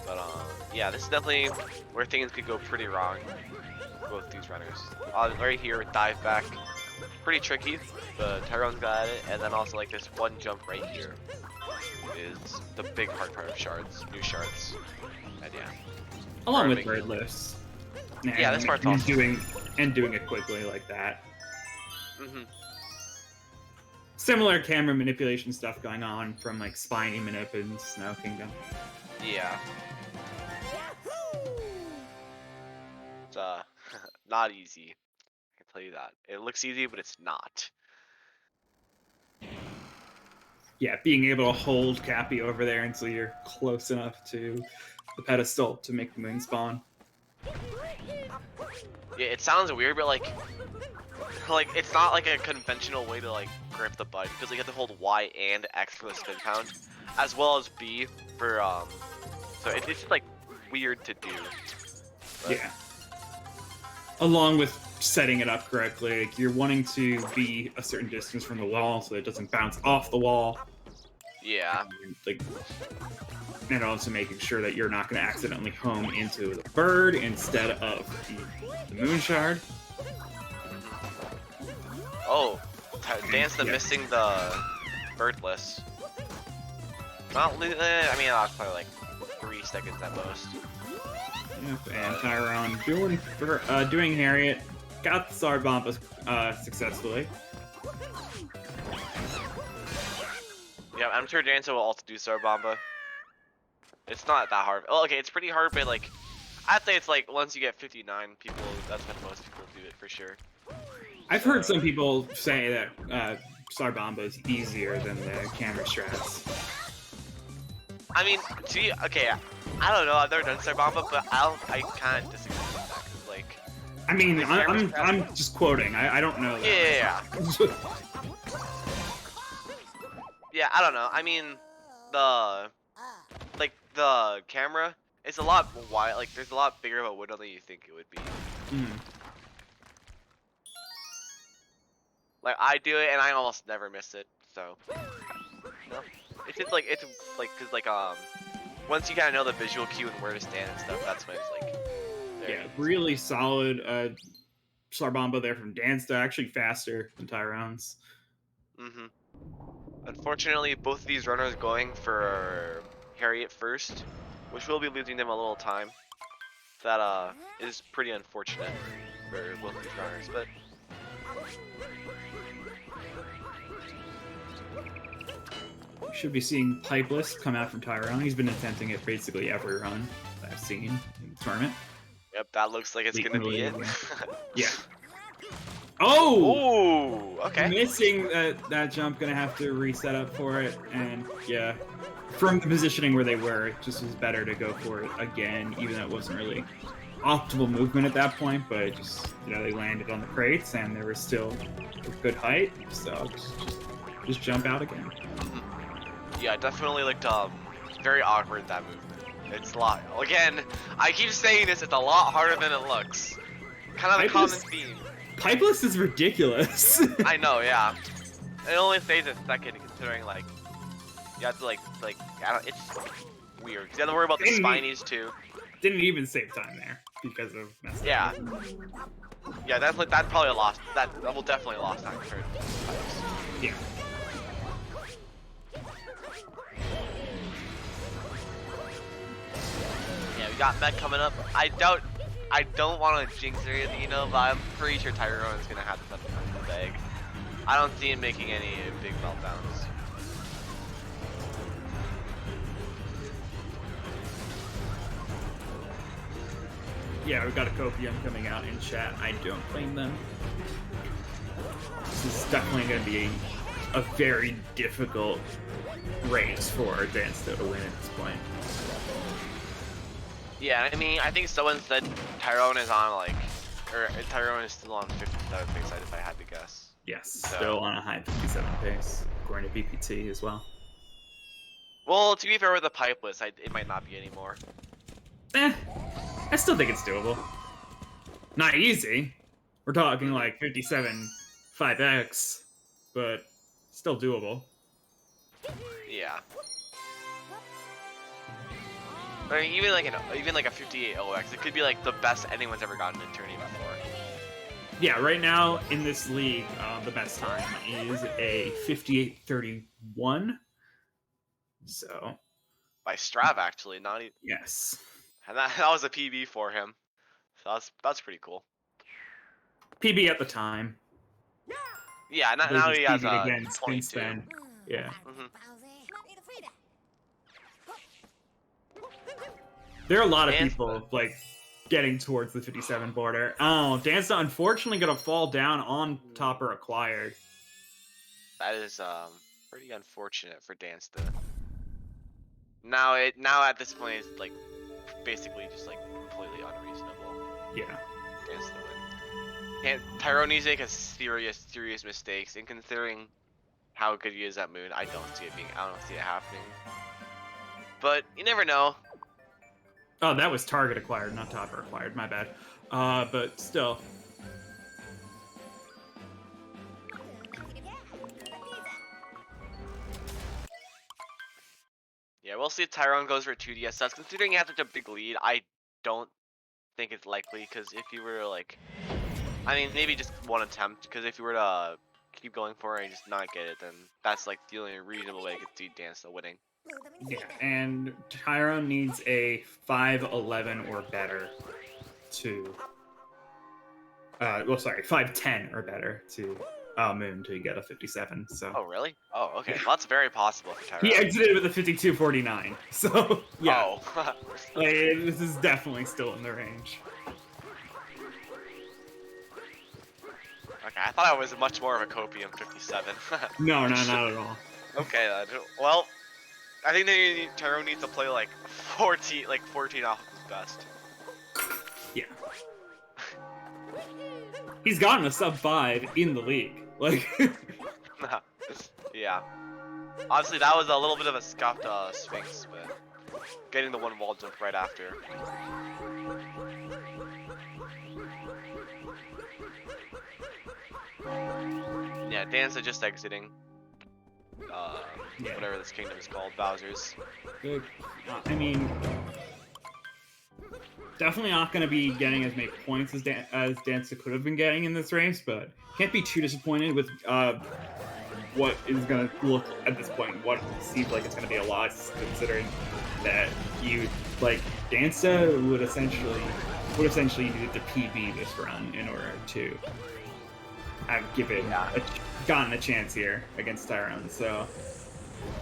But yeah, this is definitely where things could go pretty wrong for both these runners. Right here, dive back, pretty tricky, but Tyron's got it, and then also this one jump right here is the big hard part of shards, new shards. And yeah.
Along with bird lifts.
Yeah, this part's awesome.
Doing it quickly like that.
Mm-hmm.
Similar camera manipulation stuff going on from Spiny Manip in Snow Kingdom.
Yeah. It's not easy. I can tell you that. It looks easy, but it's not.
Yeah, being able to hold Cappy over there until you're close enough to the pedestal to make the moon spawn.
Yeah, it sounds weird, but it's not a conventional way to grip the button, because you have to hold Y and X for the spin pound, as well as B for so it's just weird to do. But...
Yeah. Along with setting it up correctly, you're wanting to be a certain distance from the wall so it doesn't bounce off the wall.
Yeah.
And also making sure that you're not going to accidentally home into the bird instead of the moon shard.
Oh, Dansta missing the birdless. Not I mean, that's probably 3 seconds at most.
Yep, and Tyron doing Harriet, got the Star Bomb successfully.
Yeah, I'm sure Dansta will also do Sarbamba. It's not that hard. Well, okay, it's pretty hard, but I'd say it's once you get 59 people, that's when most people do it for sure.
I've heard some people say that Sarbamba is easier than the camera strats.
I mean, okay, I don't know. I've never done Sarbamba, but I kind of disagree with that because
I mean, I'm just quoting. I don't know.
Yeah. Yeah, I don't know. I mean, the camera is a lot wide. There's a lot bigger of a window than you think it would be. I do it and I almost never miss it. So, it's just because once you kind of know the visual cue and where to stand and stuff, that's when it's
yeah, really solid Sarbamba there from Dansta, actually faster than Tyron's.
Mm-hmm. Unfortunately, both of these runners going for Harriet first, which will be losing them a little time. That is pretty unfortunate for both of these runners, but
we should be seeing Pipeless come out from Tyron. He's been attempting it basically every run that I've seen in the tournament.
Yep, that looks like it's gonna be it.
Yeah. Oh!
Ooh, okay.
Missing that jump, gonna have to reset up for it, and yeah, from the positioning where they were, it just was better to go for it again, even though it wasn't really optimal movement at that point, but it just, you know, they landed on the crates, and they were still a good height, so just jump out again.
Yeah, definitely looked very awkward, that movement. It's a lot. Again, I keep saying this, it's a lot harder than it looks. Kind of the common theme.
Pipeless is ridiculous.
I know, yeah. It only stays a second considering, like, you have to, like, I don't, it's weird. You have to worry about the spinies, too.
Didn't even save time there because of messing
up. Yeah, that's probably a loss. That will definitely a lost time for
Yeah.
Yeah, we got Met coming up. I don't want to jinx it, you know, but I'm pretty sure Tyron is gonna have to put the bag. I don't see him making any big meltdowns.
Yeah, we've got a Copium coming out in chat. I don't blame them. This is definitely going to be a very difficult race for Dansta to win at this point.
Yeah, I mean, I think someone said Tyron is on, like, or Tyron is still on 57 pace, if I had to guess.
Yes, so. Still on a high 57 pace, according to BPT as well.
Well, to be fair with the Pipeless, it might not be anymore.
I still think it's doable. Not easy. We're talking like 57 5x, but still doable.
Yeah. I mean, even like a 58 OX, it could be like the best anyone's ever gotten in a tourney before.
Yeah, right now in this league, the best time is a 58.31. So.
By Strav, actually, not even.
Yes.
And that was a PB for him. So that's pretty cool.
PB at the time.
Yeah, now he has a
22. Yeah. There are a lot of people like getting towards the 57 border. Oh, Dansta unfortunately gonna fall down on Topper acquired.
That is pretty unfortunate for Dansta. Now at this point it's like basically just like completely unreasonable.
Yeah.
Dansta win. And Tyron needs to make a serious mistakes, and considering how good he is at Moon, I don't see it happening. But you never know.
Oh, that was Target acquired, not Topper acquired. My bad. But still.
Yeah, we'll see if Tyron goes for 2DSS. Considering he has such a big lead, I don't think it's likely. Because if you were like, I mean, maybe just one attempt. Because if you were to keep going for it and just not get it, then that's like the only reasonable way I could see Dansta winning.
Yeah, and Tyron needs a 5'11 or better to... well, sorry, 5'10 or better to Moon to get a 57, so...
Oh, really? Oh, okay. Well, that's very possible for Tyron.
He exited with a 52.49, so, yeah.
Oh.
Like, this is definitely still in the range.
Okay, I thought I was much more of a Copium 57.
No, not at all.
Okay, well... I think Tyron needs to play like 14 off of his best.
Yeah. He's gotten a sub 5 in the league. Like.
Yeah. Obviously, that was a little bit of a scuffed Sphinx, but getting the one wall jump right after. Yeah, Dansta just exiting. Whatever this kingdom is called, Bowser's.
Good. I mean, definitely not going to be getting as many points as Dansta could have been getting in this race, but can't be too disappointed with what is going to look at this point. What seems like it's going to be a loss, considering that Dansta would essentially need to PB this run in order to have gotten a chance here against Tyron, so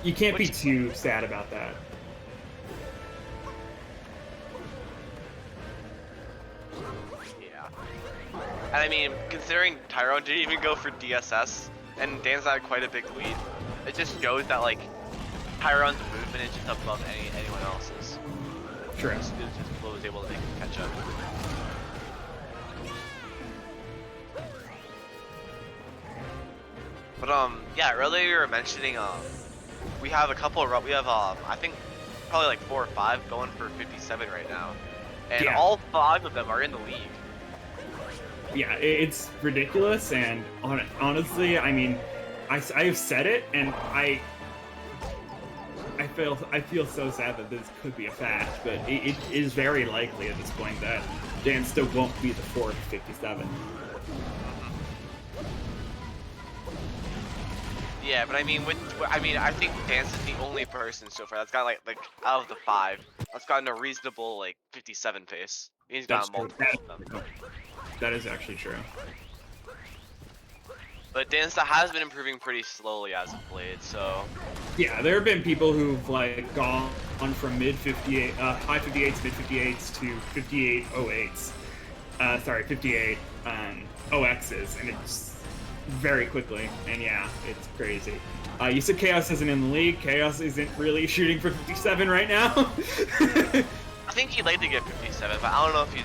you can't be too sad about that.
Yeah. And I mean, considering Tyron didn't even go for DSS, and Dan's had quite a big lead, it just shows that like Tyron's movement is just above anyone else's.
True.
Just was able to make him catch up. But yeah, earlier you were mentioning we have a couple of we have I think probably like 4 or 5 going for 57 right now, and
Yeah.
all 5 of them are in the league.
Yeah, it's ridiculous, and honestly, I mean, I've said it, and I feel so sad that this could be a fact, but it is very likely at this point that Dansta won't be the 4th 57.
Yeah, but I mean, I think Dance is the only person so far that's got like out of the 5 that's gotten a reasonable like 57 pace. He's got multiple of them.
That is actually true.
But Dansta has been improving pretty slowly as of late, so
Yeah, there have been people who've like gone from mid 58, high 58s, mid 58s to 58 08s. 58 OXs, and it's very quickly. And yeah, it's crazy. You said Chaos isn't in the league. Chaos isn't really shooting for 57 right now.
I think he'd like to get 57, but I don't know if he's.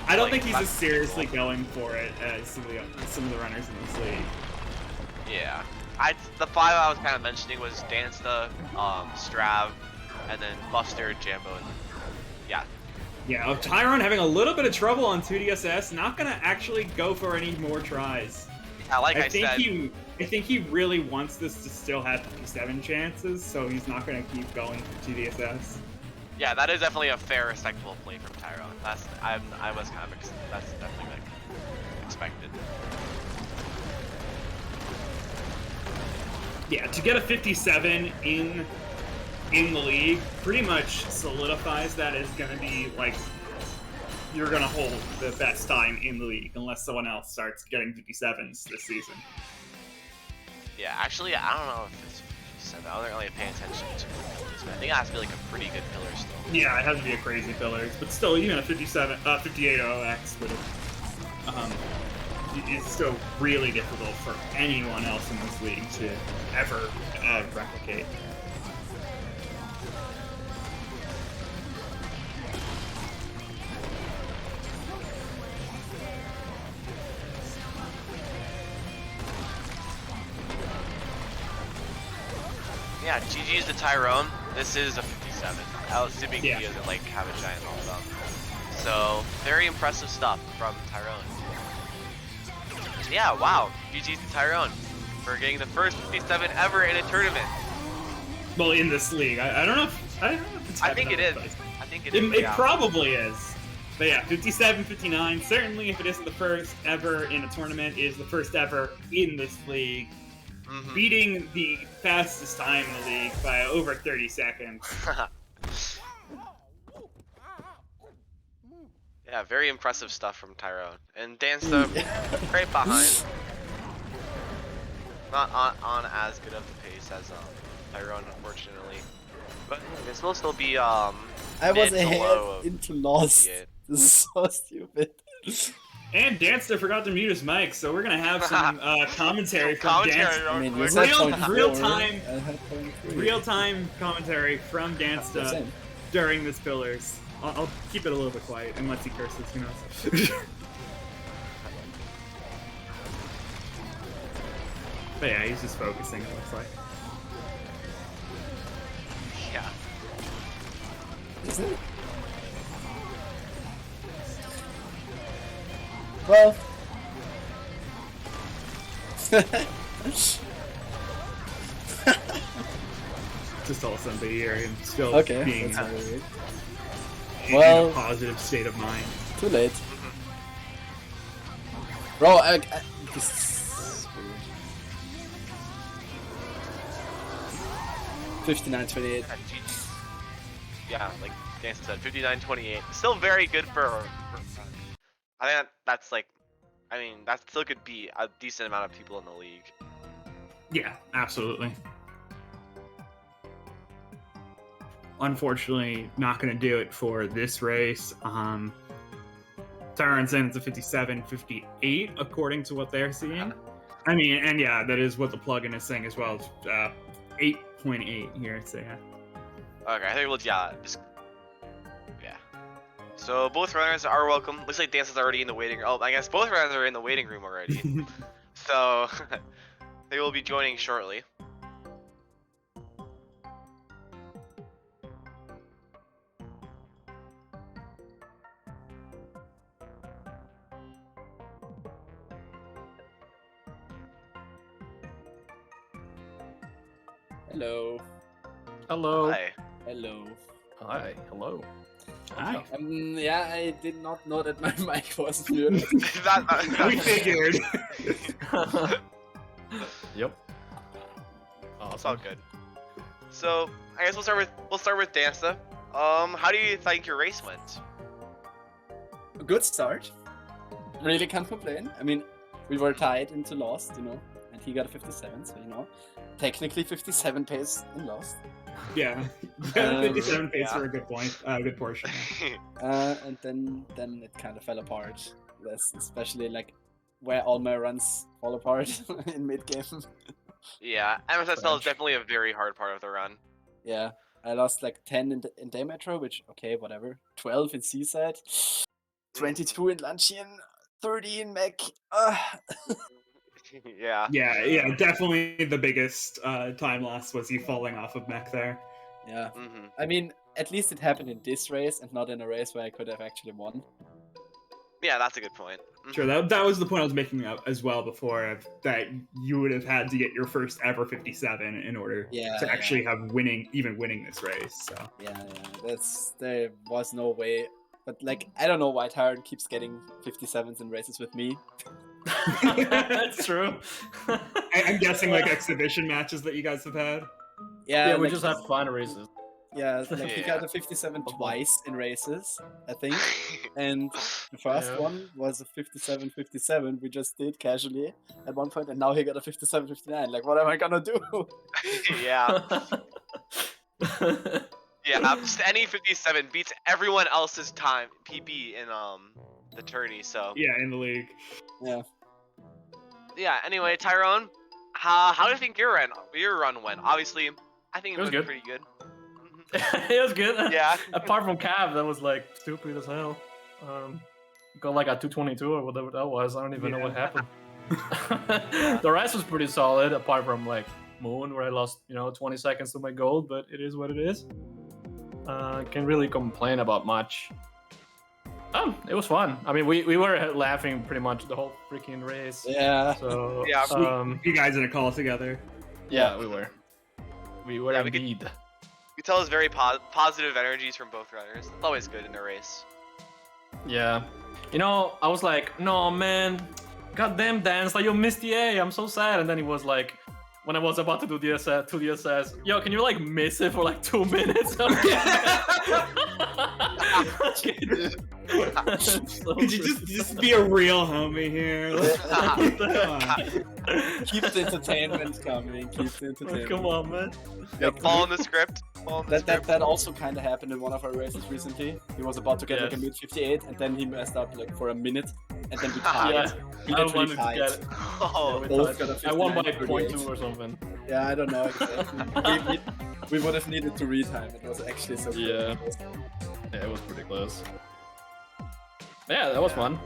I don't think he's as seriously going for it as some of the runners in this league.
Yeah, the 5 I was kind of mentioning was Dansta, Strav, and then Buster, Jambo, and yeah.
Yeah, Tyron having a little bit of trouble on 2DSS, not gonna actually go for any more tries.
Yeah, I
think he really wants this to still have 57 chances, so he's not gonna keep going for 2DSS.
Yeah, that is definitely a fair, respectable play from Tyron. That's that's definitely like expected.
Yeah, to get a 57 in the league pretty much solidifies that as gonna be like you're gonna hold the best time in the league unless someone else starts getting 57s this season.
Yeah, actually, I don't know if it's 57. I don't really pay attention to pillars, but I think it has to be like a pretty good pillar still.
Yeah, it has to be a crazy pillars, but still, even a 58 OX would is still really difficult for anyone else in this league to ever replicate.
Yeah, GG's to Tyron. This is a 57. Assuming
Yeah.
he doesn't like have a giant hold up. So very impressive stuff from Tyron. Yeah, wow. GG's to Tyron for getting the first 57 ever in a tournament.
Well, in this league, I don't know if it's.
I think it is. I think it is.
It probably is. But yeah, 57, 59. Certainly, if it isn't the first ever in a tournament, it is the first ever in this league.
Mm-hmm.
Beating the fastest time in the league by over 30 seconds.
Yeah, very impressive stuff from Tyron. And Dansta right behind. Not on as good of a pace as Tyron, unfortunately. But this will still be
I was
mid to
ahead
low of
into lost.
58.
This is so stupid.
And Dansta forgot to mute his mic, so we're gonna have some commentary from Dansta.
I mean,
real
was that
Real-
0.4?
real-time-
I had 0.3.
Real-time commentary from
The
Dansta
same.
during this pillars. I'll keep it a little bit quiet, unless he curses, who knows. But yeah, he's just focusing, it looks like.
Yeah.
Is it? Well.
Just all of a sudden, here and still
Okay.
being
That's very weird.
in
Well-
a positive state of mind.
Too late. Bro, this is weird. 59-28.
Yeah, like Dansta said, 59-28. Still very good for I think that's like, I mean, that still could be a decent amount of people in the league.
Yeah, absolutely. Unfortunately, not going to do it for this race. Tyron Tyron saying it's a 57-58 according to what they're seeing. I mean, and yeah, that is what the plugin is saying as well. It's 8.8 here, so yeah.
Okay, I think we'll yeah. So both runners are welcome. Looks like Dansta's already in the waiting room. Oh, I guess both runners are in the waiting room already. So they will be joining shortly.
Hello.
Hello.
Hi.
Hello.
Hi. Hello.
Hi.
Yeah, I did not know that my mic was muted.
We figured.
Yep.
It's all good. So I guess we'll start with Dansta. How do you think your race went?
A good start. Really can't complain. I mean, we were tied into last, you know, and he got a 57, so you know, technically 57 pace in last.
Yeah. 57 pace
yeah.
for a good point, good portion.
And then it kind of fell apart. Especially like where all my runs fall apart in mid game.
Yeah, MSSL is definitely a very hard part of the run.
Yeah, I lost like 10 in day metro, which okay, whatever. 12 in seaside, 22 in Luncheon, 30 in mech.
Yeah.
Yeah, definitely the biggest time loss was you falling off of mech there.
Yeah.
Mm-hmm.
I mean, at least it happened in this race and not in a race where I could have actually won.
Yeah, that's a good point.
Sure, that was the point I was making up as well before, that you would have had to get your first ever 57 in order to actually have winning this race. So
Yeah, there was no way. But like, I don't know why Tyron keeps getting 57s in races with me.
That's true.
I'm guessing like exhibition matches that you guys have had.
Yeah, we
like,
just have fun races.
Yeah, like he
Yeah.
got a 57 twice in races, I think. And the first
Yeah.
one was a 57-57 we just did casually at one point, and now he got a 57-59. Like, what am I gonna do?
Yeah. Yeah, just any 57 beats everyone else's time PB in the tourney. So
Yeah, in the league.
yeah. Anyway, Tyrone, how do you think your run went? Obviously, I think it
was
went
good.
pretty good.
It was good.
Yeah.
Apart from Cav, that was like stupid as hell. Got like a 222 or whatever that was. I don't even know what happened. The rest was pretty solid, apart from like Moon, where I lost 20 seconds to my gold, but it is what it is. Can't really complain about much. It was fun. I mean, we were laughing pretty much the whole freaking race.
Yeah.
So
Yeah.
You guys in a call together.
yeah, we were. We were
Yeah, we could-
indeed.
You tell us very positive energies from both runners. It's always good in a race.
Yeah. I was like, no, man. Goddamn, Dansta, you missed the A. I'm so sad. And then he was like, when I was about to do the SS, yo, can you like miss it for like 2 minutes? So
Could you just be a real homie here?
Keep the entertainment coming. Keep the entertainment.
Come on, man.
Yeah, follow the script.
That also kind of happened in one of our races recently. He was about to get like a
Yes.
mid 58, and then he messed up like for a minute, and then we tied.
Yeah,
He
I
literally
wanted to
tied.
get it.
Oh,
We
Both
tied.
got a
I won by
59,
0.2 or something.
Yeah, I don't know exactly. we would have needed to retime. It was actually so
Yeah.
close.
Yeah, it was pretty close. Yeah, that was fun.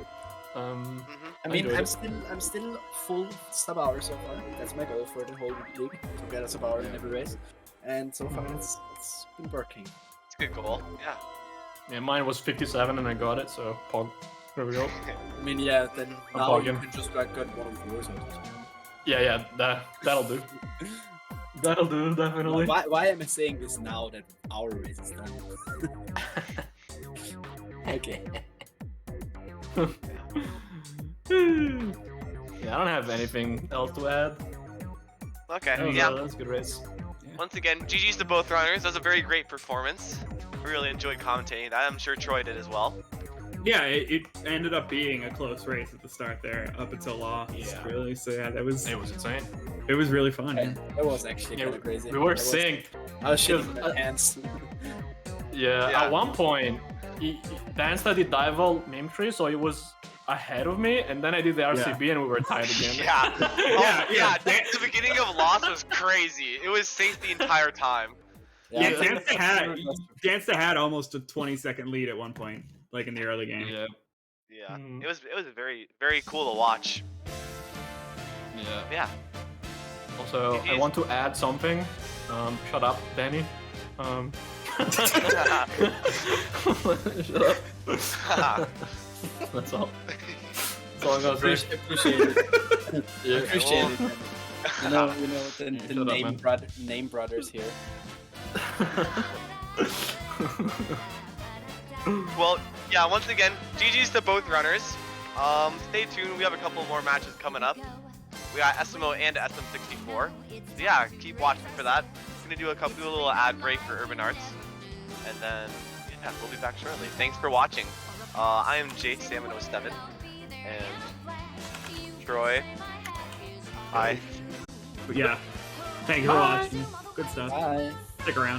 mhm.
I mean,
enjoyed
I'm still full sub hour so far. That's my goal for the whole league, to get a sub hour in every race. And so far, it's been working.
It's a good goal. Yeah.
Yeah, mine was 57 and I got it, so pog. There we go.
I mean, yeah, then
I'm
now you
bugging.
can just like get 1 of 4 or something.
Yeah, that'll do. That'll do, definitely.
Why am I saying this now that our race is done? Okay.
Yeah, I don't have anything else to add.
Okay.
That was,
Yeah.
that was a good race.
Once again, GG's to both runners. That was a very great performance. I really enjoyed commentating that. I'm sure Troy did as well.
Yeah, it ended up being a close race at the start there, up until loss,
Yeah.
really. So yeah, that was
It was insane.
it was really fun. Yeah.
That was actually
Yeah,
kind of crazy.
We were
I was
synced.
shitting
Because,
my pants.
Yeah,
Yeah.
at one point, Dansta did Dival meme tree, so he was ahead of me, and then I did the RCB and we were tied again.
Yeah.
Yeah, yeah.
The beginning of Lost was crazy. It was safe the entire time.
Yeah,
Yeah.
Dansta had almost a 20-second lead at one point, like in the early game.
Yeah.
Yeah.
Mhm.
It was very very cool to watch.
Yeah.
Yeah.
Also, I want to add something. Shut up, Danny. Shut up. That's all. That's all I gotta say.
Appreciate it.
Yeah.
Appreciate it. You know the
Shut up, man.
name brothers here.
Well, yeah, once again, GG's to both runners. Stay tuned, we have a couple more matches coming up. We got SMO and SM64. So yeah, keep watching for that. Gonna do a little ad break for Urban Arts. And then, yeah, we'll be back shortly. Thanks for watching. I am JSalmon07. And Troy. Hi.
But yeah, thank you for
Bye.
watching. Good stuff.
Bye.
Stick around.